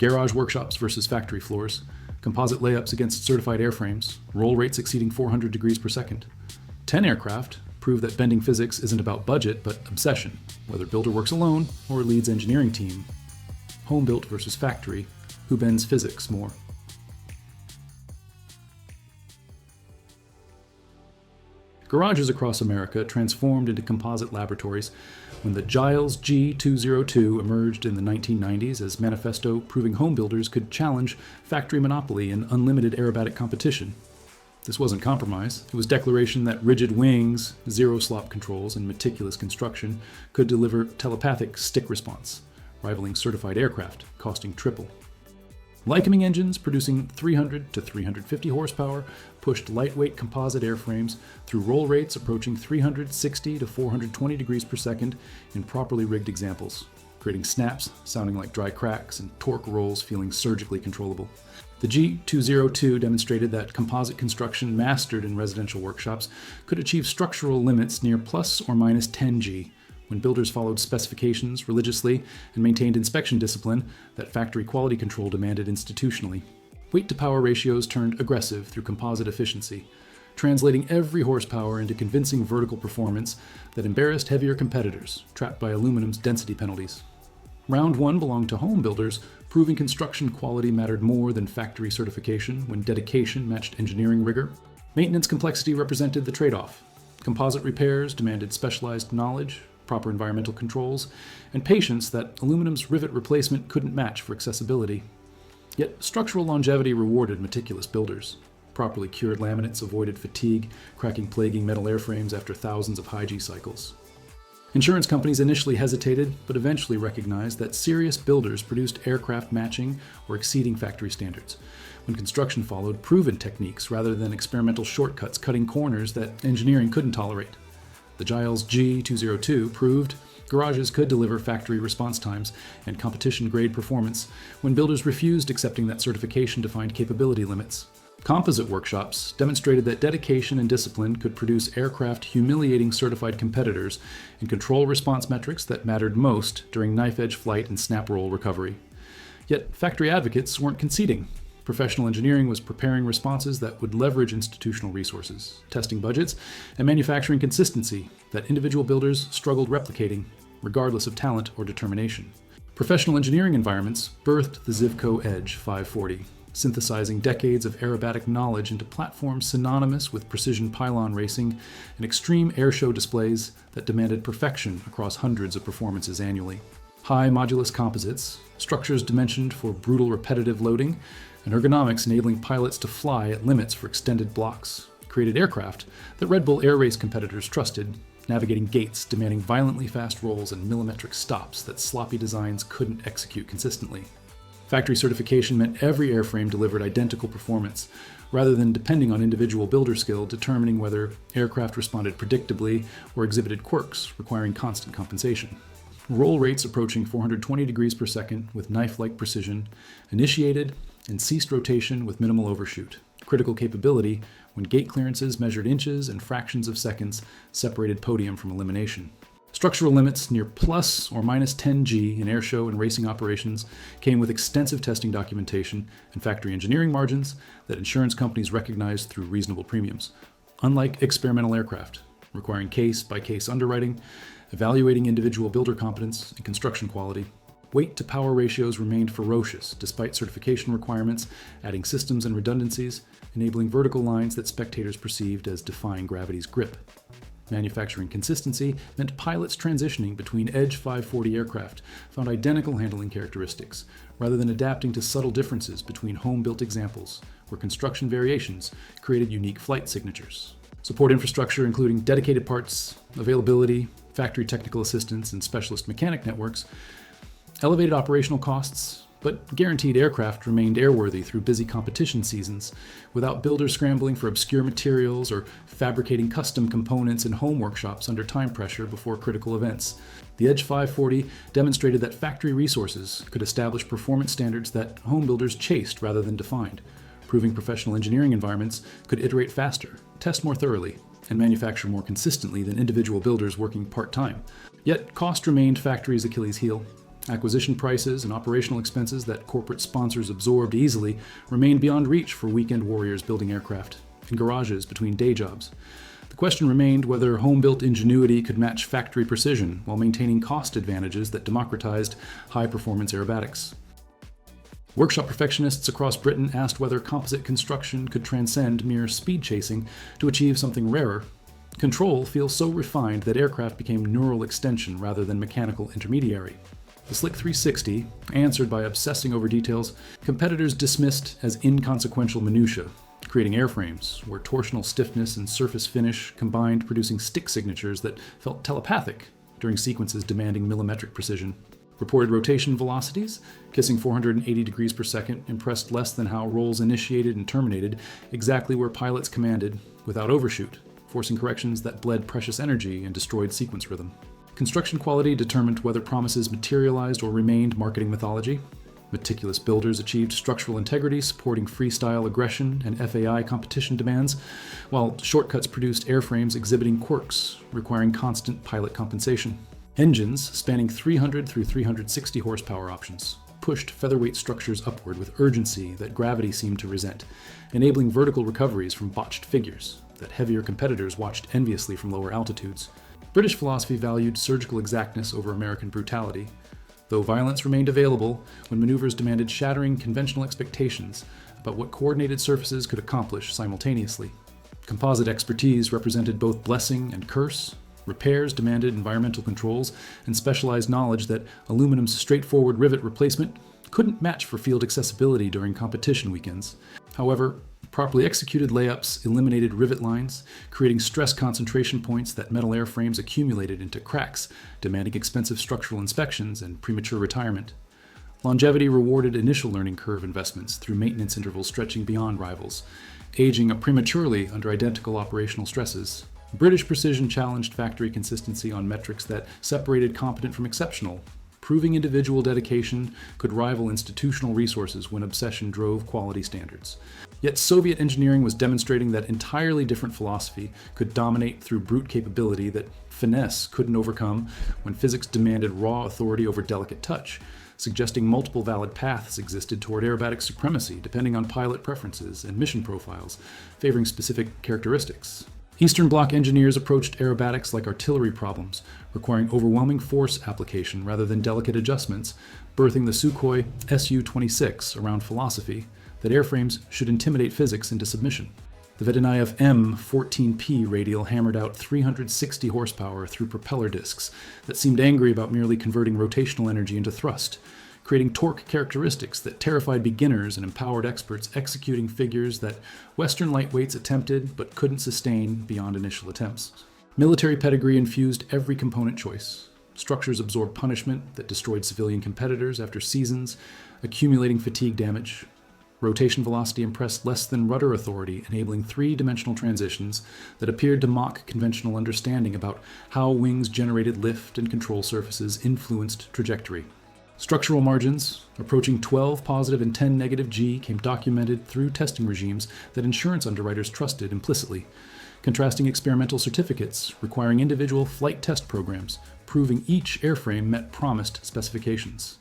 Garage workshops versus factory floors, composite layups against certified airframes, roll rates exceeding 400 degrees per second. 10 aircraft prove that bending physics isn't about budget, but obsession, whether builder works alone or leads engineering team. Homebuilt versus factory, who bends physics more? Garages across America transformed into composite laboratories when the Giles G202 emerged in the 1990s as manifesto proving home builders could challenge factory monopoly in unlimited aerobatic competition. This wasn't compromise. It was declaration that rigid wings, zero-slop controls, and meticulous construction could deliver telepathic stick response, rivaling certified aircraft, costing triple. Lycoming engines producing 300 to 350 horsepower pushed lightweight composite airframes through roll rates approaching 360 to 420 degrees per second in properly rigged examples, creating snaps sounding like dry cracks and torque rolls feeling surgically controllable. The G202 demonstrated that composite construction mastered in residential workshops could achieve structural limits near plus or minus 10 G, when builders followed specifications religiously and maintained inspection discipline that factory quality control demanded institutionally. Weight-to-power ratios turned aggressive through composite efficiency, translating every horsepower into convincing vertical performance that embarrassed heavier competitors, trapped by aluminum's density penalties. Round one belonged to home builders, proving construction quality mattered more than factory certification when dedication matched engineering rigor. Maintenance complexity represented the trade-off. Composite repairs demanded specialized knowledge, proper environmental controls, and patience that aluminum's rivet replacement couldn't match for accessibility. Yet structural longevity rewarded meticulous builders. Properly cured laminates avoided fatigue, cracking plaguing metal airframes after thousands of high G cycles. Insurance companies initially hesitated, but eventually recognized that serious builders produced aircraft matching or exceeding factory standards, when construction followed proven techniques rather than experimental shortcuts cutting corners that engineering couldn't tolerate. The Giles G202 proved garages could deliver factory response times and competition-grade performance when builders refused accepting that certification-defined capability limits. Composite workshops demonstrated that dedication and discipline could produce aircraft humiliating certified competitors and control response metrics that mattered most during knife-edge flight and snap roll recovery. Yet factory advocates weren't conceding. Professional engineering was preparing responses that would leverage institutional resources, testing budgets, and manufacturing consistency that individual builders struggled replicating, regardless of talent or determination. Professional engineering environments birthed the Zivko Edge 540, synthesizing decades of aerobatic knowledge into platforms synonymous with precision pylon racing and extreme airshow displays that demanded perfection across hundreds of performances annually. High modulus composites, structures dimensioned for brutal repetitive loading, and ergonomics enabling pilots to fly at limits for extended blocks, created aircraft that Red Bull air race competitors trusted, navigating gates demanding violently fast rolls and millimetric stops that sloppy designs couldn't execute consistently. Factory certification meant every airframe delivered identical performance, rather than depending on individual builder skill determining whether aircraft responded predictably or exhibited quirks requiring constant compensation. Roll rates approaching 420 degrees per second with knife-like precision, initiated and ceased rotation with minimal overshoot. Critical capability when gate clearances measured inches and fractions of seconds separated podium from elimination. Structural limits near plus or minus 10 G in airshow and racing operations came with extensive testing documentation and factory engineering margins that insurance companies recognized through reasonable premiums. Unlike experimental aircraft, requiring case-by-case underwriting, evaluating individual builder competence and construction quality, weight-to-power ratios remained ferocious despite certification requirements, adding systems and redundancies, enabling vertical lines that spectators perceived as defying gravity's grip. Manufacturing consistency meant pilots transitioning between Edge 540 aircraft found identical handling characteristics, rather than adapting to subtle differences between home-built examples, where construction variations created unique flight signatures. Support infrastructure, including dedicated parts, availability, factory technical assistance, and specialist mechanic networks, elevated operational costs, but guaranteed aircraft remained airworthy through busy competition seasons, without builders scrambling for obscure materials or fabricating custom components in home workshops under time pressure before critical events. The Edge 540 demonstrated that factory resources could establish performance standards that home builders chased rather than defined, proving professional engineering environments could iterate faster, test more thoroughly, and manufacture more consistently than individual builders working part-time. Yet cost remained factory's Achilles heel. Acquisition prices and operational expenses that corporate sponsors absorbed easily remained beyond reach for weekend warriors building aircraft in garages between day jobs. The question remained whether home-built ingenuity could match factory precision while maintaining cost advantages that democratized high-performance aerobatics. Workshop perfectionists across Britain asked whether composite construction could transcend mere speed chasing to achieve something rarer. Control feels so refined that aircraft became neural extension rather than mechanical intermediary. The Slick 360 answered by obsessing over details competitors dismissed as inconsequential minutiae, creating airframes where torsional stiffness and surface finish combined, producing stick signatures that felt telepathic during sequences demanding millimetric precision. Reported rotation velocities, kissing 480 degrees per second, impressed less than how rolls initiated and terminated exactly where pilots commanded without overshoot, forcing corrections that bled precious energy and destroyed sequence rhythm. Construction quality determined whether promises materialized or remained marketing mythology. Meticulous builders achieved structural integrity, supporting freestyle aggression and FAI competition demands, while shortcuts produced airframes exhibiting quirks, requiring constant pilot compensation. Engines, spanning 300 through 360 horsepower options, pushed featherweight structures upward with urgency that gravity seemed to resent, enabling vertical recoveries from botched figures that heavier competitors watched enviously from lower altitudes. British philosophy valued surgical exactness over American brutality, though violence remained available when maneuvers demanded shattering conventional expectations about what coordinated surfaces could accomplish simultaneously. Composite expertise represented both blessing and curse. Repairs demanded environmental controls and specialized knowledge that aluminum's straightforward rivet replacement couldn't match for field accessibility during competition weekends. However, properly executed layups eliminated rivet lines, creating stress concentration points that metal airframes accumulated into cracks, demanding expensive structural inspections and premature retirement. Longevity rewarded initial learning curve investments through maintenance intervals stretching beyond rivals, aging prematurely under identical operational stresses. British precision challenged factory consistency on metrics that separated competent from exceptional, proving individual dedication could rival institutional resources when obsession drove quality standards. Yet Soviet engineering was demonstrating that entirely different philosophy could dominate through brute capability that finesse couldn't overcome when physics demanded raw authority over delicate touch, suggesting multiple valid paths existed toward aerobatic supremacy depending on pilot preferences and mission profiles, favoring specific characteristics. Eastern Bloc engineers approached aerobatics like artillery problems, requiring overwhelming force application rather than delicate adjustments, birthing the Sukhoi Su-26 around philosophy that airframes should intimidate physics into submission. The Vedenayev M14P radial hammered out 360 horsepower through propeller discs that seemed angry about merely converting rotational energy into thrust, creating torque characteristics that terrified beginners and empowered experts executing figures that Western lightweights attempted but couldn't sustain beyond initial attempts. Military pedigree infused every component choice. Structures absorbed punishment that destroyed civilian competitors after seasons, accumulating fatigue damage. Rotation velocity impressed less than rudder authority, enabling three-dimensional transitions that appeared to mock conventional understanding about how wings generated lift and control surfaces influenced trajectory. Structural margins, approaching 12 positive and 10 negative G, came documented through testing regimes that insurance underwriters trusted implicitly, contrasting experimental certificates requiring individual flight test programs, proving each airframe met promised specifications.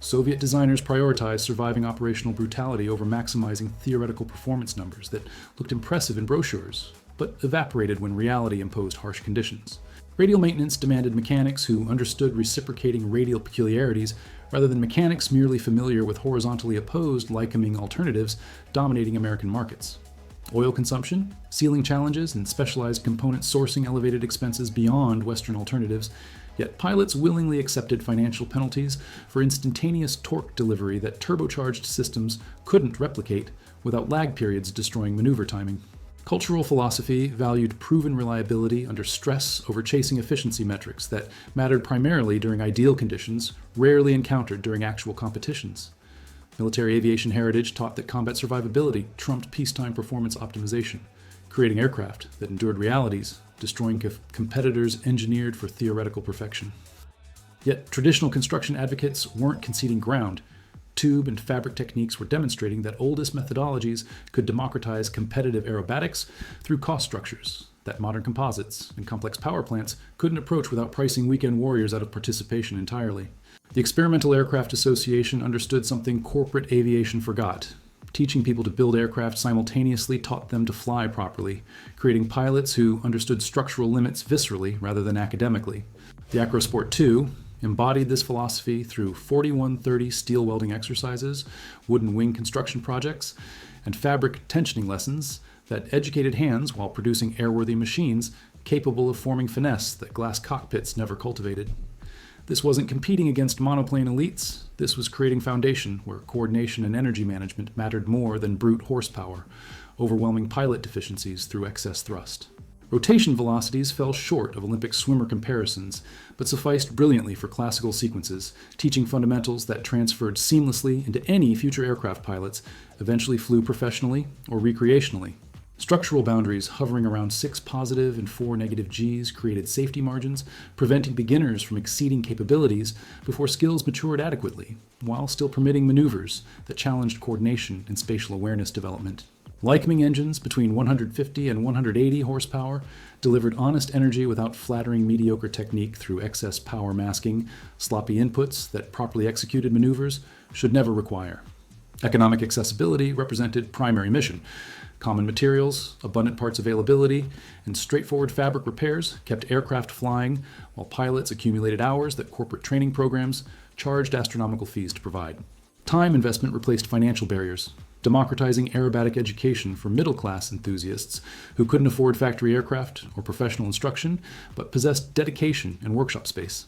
Soviet designers prioritized surviving operational brutality over maximizing theoretical performance numbers that looked impressive in brochures, but evaporated when reality imposed harsh conditions. Radial maintenance demanded mechanics who understood reciprocating radial peculiarities rather than mechanics merely familiar with horizontally opposed Lycoming alternatives dominating American markets. Oil consumption, sealing challenges, and specialized component sourcing elevated expenses beyond Western alternatives, yet pilots willingly accepted financial penalties for instantaneous torque delivery that turbocharged systems couldn't replicate without lag periods destroying maneuver timing. Cultural philosophy valued proven reliability under stress over chasing efficiency metrics that mattered primarily during ideal conditions, rarely encountered during actual competitions. Military aviation heritage taught that combat survivability trumped peacetime performance optimization, creating aircraft that endured realities, destroying competitors engineered for theoretical perfection. Yet traditional construction advocates weren't conceding ground. Tube and fabric techniques were demonstrating that oldest methodologies could democratize competitive aerobatics through cost structures that modern composites and complex power plants couldn't approach without pricing weekend warriors out of participation entirely. The Experimental Aircraft Association understood something corporate aviation forgot. Teaching people to build aircraft simultaneously taught them to fly properly, creating pilots who understood structural limits viscerally rather than academically. The Acro Sport II embodied this philosophy through 4130 steel welding exercises, wooden wing construction projects, and fabric tensioning lessons that educated hands while producing airworthy machines capable of forming finesse that glass cockpits never cultivated. This wasn't competing against monoplane elites. This was creating foundation where coordination and energy management mattered more than brute horsepower, overwhelming pilot deficiencies through excess thrust. Rotation velocities fell short of Olympic swimmer comparisons, but sufficed brilliantly for classical sequences, teaching fundamentals that transferred seamlessly into any future aircraft pilots eventually flew professionally or recreationally. Structural boundaries hovering around 6 positive and 4 negative Gs created safety margins, preventing beginners from exceeding capabilities before skills matured adequately, while still permitting maneuvers that challenged coordination and spatial awareness development. Lycoming engines between 150 and 180 horsepower delivered honest energy without flattering mediocre technique through excess power masking, sloppy inputs that properly executed maneuvers should never require. Economic accessibility represented primary mission. Common materials, abundant parts availability, and straightforward fabric repairs kept aircraft flying, while pilots accumulated hours that corporate training programs charged astronomical fees to provide. Time investment replaced financial barriers, democratizing aerobatic education for middle-class enthusiasts who couldn't afford factory aircraft or professional instruction, but possessed dedication and workshop space.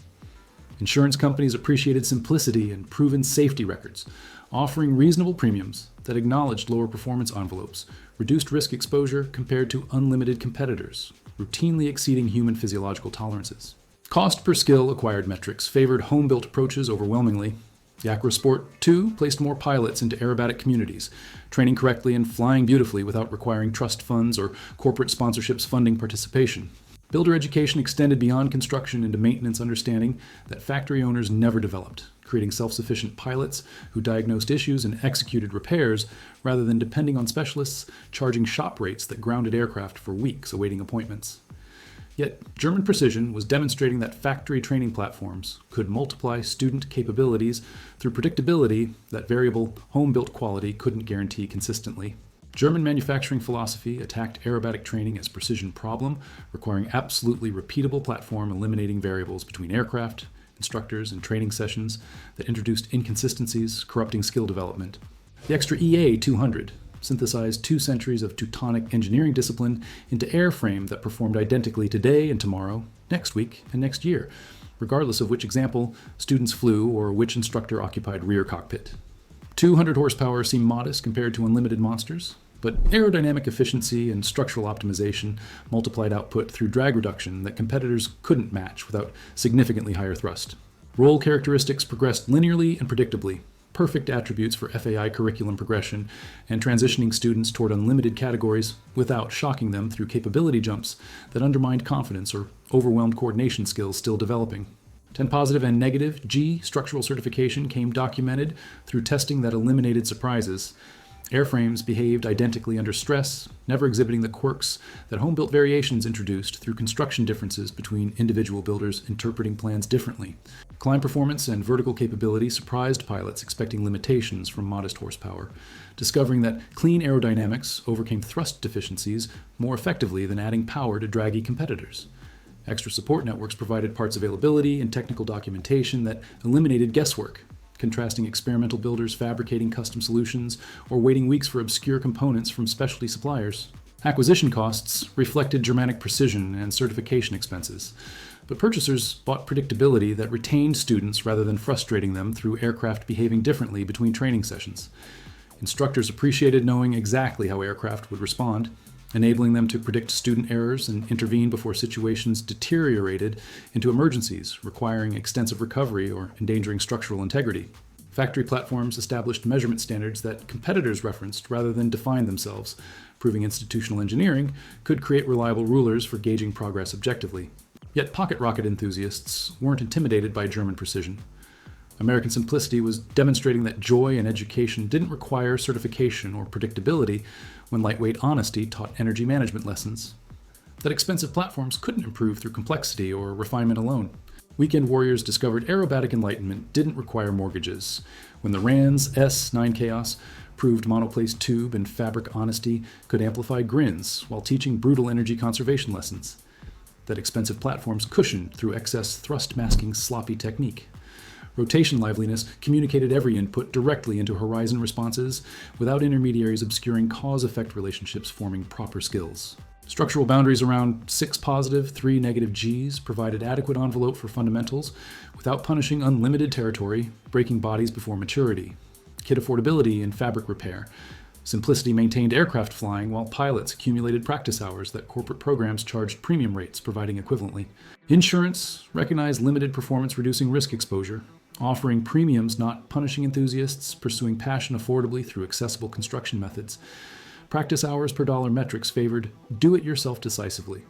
Insurance companies appreciated simplicity and proven safety records, offering reasonable premiums that acknowledged lower performance envelopes, reduced risk exposure compared to unlimited competitors, routinely exceeding human physiological tolerances. Cost per skill acquired metrics favored home-built approaches overwhelmingly. The Acro Sport II placed more pilots into aerobatic communities, training correctly and flying beautifully without requiring trust funds or corporate sponsorships funding participation. Builder education extended beyond construction into maintenance understanding that factory owners never developed, creating self-sufficient pilots who diagnosed issues and executed repairs rather than depending on specialists charging shop rates that grounded aircraft for weeks awaiting appointments. Yet, German precision was demonstrating that factory training platforms could multiply student capabilities through predictability that variable home-built quality couldn't guarantee consistently. German manufacturing philosophy attacked aerobatic training as precision problem, requiring absolutely repeatable platform eliminating variables between aircraft, instructors, and training sessions that introduced inconsistencies, corrupting skill development. The extra EA-200 synthesized 2 centuries of Teutonic engineering discipline into airframe that performed identically today and tomorrow, next week, and next year, regardless of which example students flew or which instructor occupied rear cockpit. 200 horsepower seem modest compared to unlimited monsters, but aerodynamic efficiency and structural optimization multiplied output through drag reduction that competitors couldn't match without significantly higher thrust. Roll characteristics progressed linearly and predictably, perfect attributes for FAI curriculum progression and transitioning students toward unlimited categories without shocking them through capability jumps that undermined confidence or overwhelmed coordination skills still developing. 10 positive and negative G structural certification came documented through testing that eliminated surprises. Airframes behaved identically under stress, never exhibiting the quirks that home-built variations introduced through construction differences between individual builders interpreting plans differently. Climb performance and vertical capability surprised pilots expecting limitations from modest horsepower, discovering that clean aerodynamics overcame thrust deficiencies more effectively than adding power to draggy competitors. Extra support networks provided parts availability and technical documentation that eliminated guesswork, contrasting experimental builders fabricating custom solutions or waiting weeks for obscure components from specialty suppliers. Acquisition costs reflected Germanic precision and certification expenses, but purchasers bought predictability that retained students rather than frustrating them through aircraft behaving differently between training sessions. Instructors appreciated knowing exactly how aircraft would respond, enabling them to predict student errors and intervene before situations deteriorated into emergencies, requiring extensive recovery or endangering structural integrity. Factory platforms established measurement standards that competitors referenced rather than defined themselves, proving institutional engineering could create reliable rulers for gauging progress objectively. Yet pocket rocket enthusiasts weren't intimidated by German precision. American simplicity was demonstrating that joy in education didn't require certification or predictability when lightweight honesty taught energy management lessons. That expensive platforms couldn't improve through complexity or refinement alone. Weekend warriors discovered aerobatic enlightenment didn't require mortgages. When the Rand's S9 Chaos proved monoplace tube and fabric honesty could amplify grins while teaching brutal energy conservation lessons. That expensive platforms cushioned through excess thrust masking sloppy technique. Rotation liveliness communicated every input directly into horizon responses without intermediaries obscuring cause-effect relationships forming proper skills. Structural boundaries around 6 positive, 3 negative Gs provided adequate envelope for fundamentals without punishing unlimited territory, breaking bodies before maturity. Kit affordability and fabric repair. Simplicity maintained aircraft flying while pilots accumulated practice hours that corporate programs charged premium rates, providing equivalently. Insurance recognized limited performance reducing risk exposure, offering premiums not punishing enthusiasts, pursuing passion affordably through accessible construction methods. Practice hours per dollar metrics favored do-it-yourself decisively.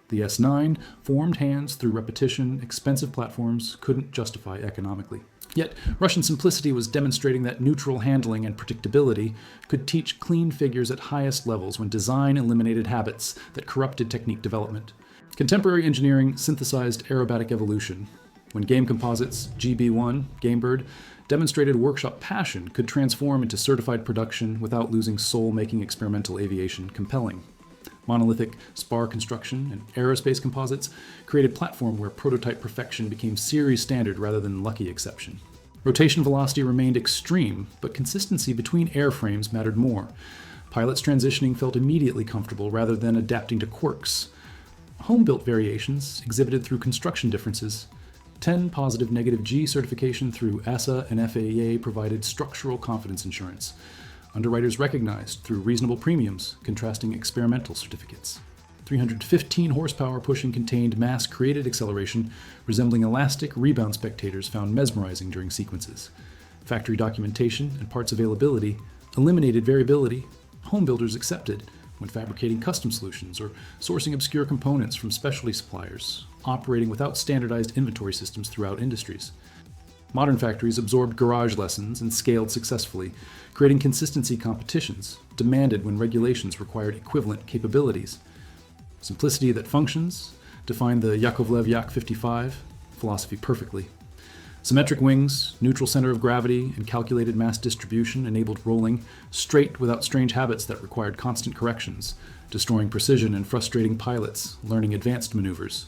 The S9 formed hands through repetition, expensive platforms couldn't justify economically. Yet, Russian simplicity was demonstrating that neutral handling and predictability could teach clean figures at highest levels when design eliminated habits that corrupted technique development. Contemporary engineering synthesized aerobatic evolution. When game composites, GB1, GameBird, demonstrated workshop passion could transform into certified production without losing soul-making experimental aviation compelling. Monolithic spar construction and aerospace composites created platform where prototype perfection became series standard rather than lucky exception. Rotation velocity remained extreme, but consistency between airframes mattered more. Pilots transitioning felt immediately comfortable rather than adapting to quirks. Home-built variations exhibited through construction differences. 10 positive negative G certification through ASA and FAA provided structural confidence insurance. Underwriters recognized through reasonable premiums, contrasting experimental certificates. 315 horsepower pushing contained mass-created acceleration, resembling elastic rebound spectators found mesmerizing during sequences. Factory documentation and parts availability eliminated variability. Home builders accepted when fabricating custom solutions or sourcing obscure components from specialty suppliers, operating without standardized inventory systems throughout industries. Modern factories absorbed garage lessons and scaled successfully, creating consistency competitions demanded when regulations required equivalent capabilities. Simplicity that functions defined the Yakovlev Yak-55 philosophy perfectly. Symmetric wings, neutral center of gravity, and calculated mass distribution enabled rolling straight without strange habits that required constant corrections, destroying precision and frustrating pilots learning advanced maneuvers.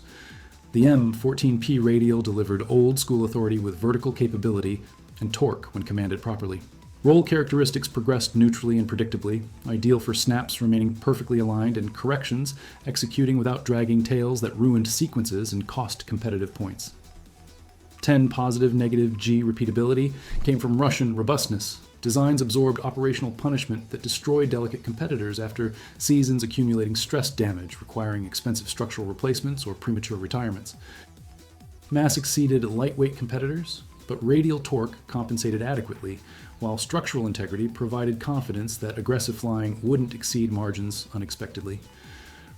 The M14P radial delivered old-school authority with vertical capability and torque when commanded properly. Roll characteristics progressed neutrally and predictably, ideal for snaps remaining perfectly aligned and corrections executing without dragging tails that ruined sequences and cost competitive points. 10 positive negative G repeatability came from Russian robustness. Designs absorbed operational punishment that destroyed delicate competitors after seasons accumulating stress damage requiring expensive structural replacements or premature retirements. Mass exceeded lightweight competitors, but radial torque compensated adequately, while structural integrity provided confidence that aggressive flying wouldn't exceed margins unexpectedly.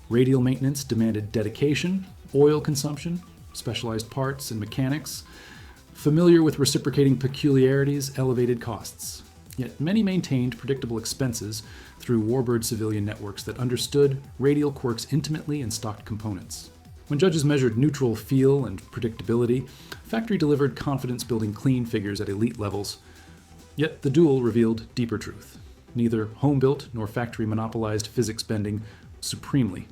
Radial maintenance demanded dedication, oil consumption, specialized parts and mechanics. Familiar with reciprocating peculiarities elevated costs. Yet many maintained predictable expenses through warbird civilian networks that understood radial quirks intimately and stocked components. When judges measured neutral feel and predictability, factory delivered confidence-building clean figures at elite levels. Yet the duel revealed deeper truth. Neither home-built nor factory monopolized physics bending supremely.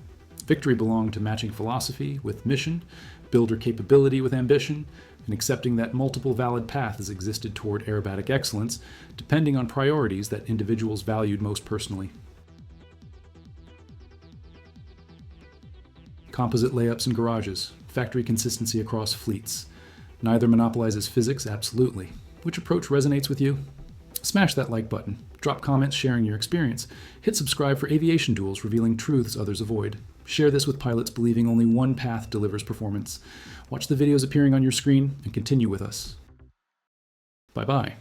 Victory belonged to matching philosophy with mission, builder capability with ambition, and accepting that multiple valid paths existed toward aerobatic excellence, depending on priorities that individuals valued most personally. Composite layups and garages, factory consistency across fleets. Neither monopolizes physics, absolutely. Which approach resonates with you? Smash that like button, drop comments sharing your experience, hit subscribe for aviation duels revealing truths others avoid. Share this with pilots believing only one path delivers performance. Watch the videos appearing on your screen and continue with us. Bye-bye.